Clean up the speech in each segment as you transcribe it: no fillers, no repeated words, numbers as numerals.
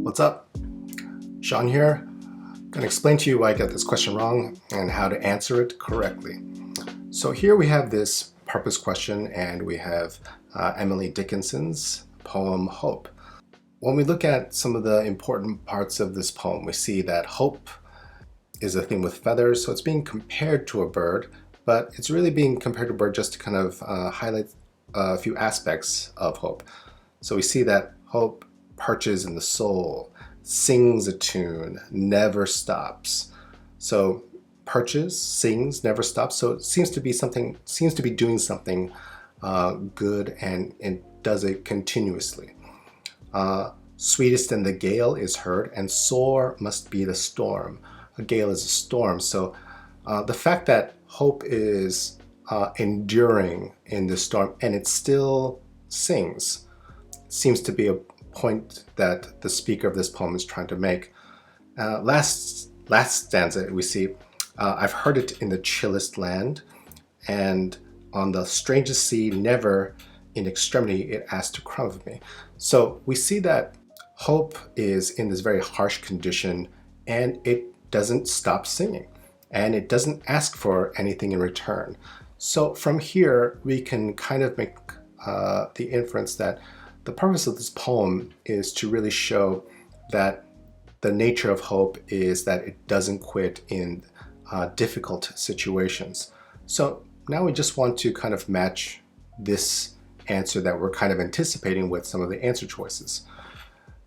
What's up? Sean here. Going to explain to you why I got this question wrong and how to answer it correctly. So here we have this purpose question and we have Emily Dickinson's poem Hope. When we look at some of the important parts of this poem, we see that hope is a thing with feathers, so it's being compared to a bird, but it's really being compared to a bird just to kind of highlight a few aspects of hope. So we see that hope perches in the soul, sings a tune, never stops. So perches, sings, never stops. So it seems to be doing something good and does it continuously. Sweetest in the gale is heard, and sore must be the storm. A gale is a storm. So the fact that hope is enduring in the storm and it still sings seems to be a point that the speaker of this poem is trying to make. Last stanza we see, I've heard it in the chillest land, and on the strangest sea, never in extremity it asked to crumb of me. So we see that hope is in this very harsh condition and it doesn't stop singing and it doesn't ask for anything in return. So from here we can kind of make the inference that the purpose of this poem is to really show that the nature of hope is that it doesn't quit in difficult situations. So now we just want to kind of match this answer that we're kind of anticipating with some of the answer choices.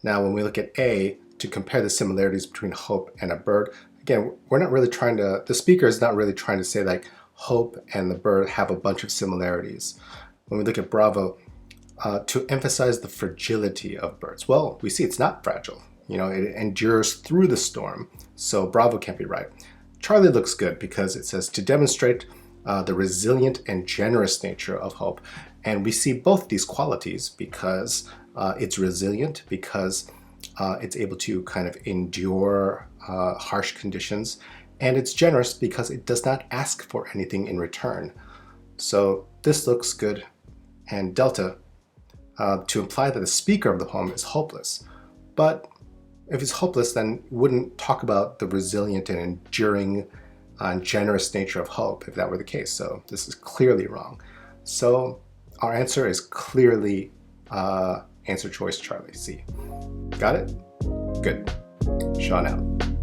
Now when we look at A, to compare the similarities between hope and a bird, again, we're not really trying to, the speaker is not really trying to say like hope and the bird have a bunch of similarities. When we look at Bravo, to emphasize the fragility of birds. Well, we see it's not fragile. You know, it endures through the storm. So Bravo can't be right. Charlie looks good because it says to demonstrate the resilient and generous nature of hope. And we see both these qualities because it's resilient, because it's able to kind of endure harsh conditions, and it's generous because it does not ask for anything in return. So this looks good. And Delta, to imply that the speaker of the poem is hopeless. But if he's hopeless, then wouldn't talk about the resilient and enduring and generous nature of hope if that were the case. So this is clearly wrong. So our answer is clearly answer choice Charlie, C. Got it? Good. Sean out.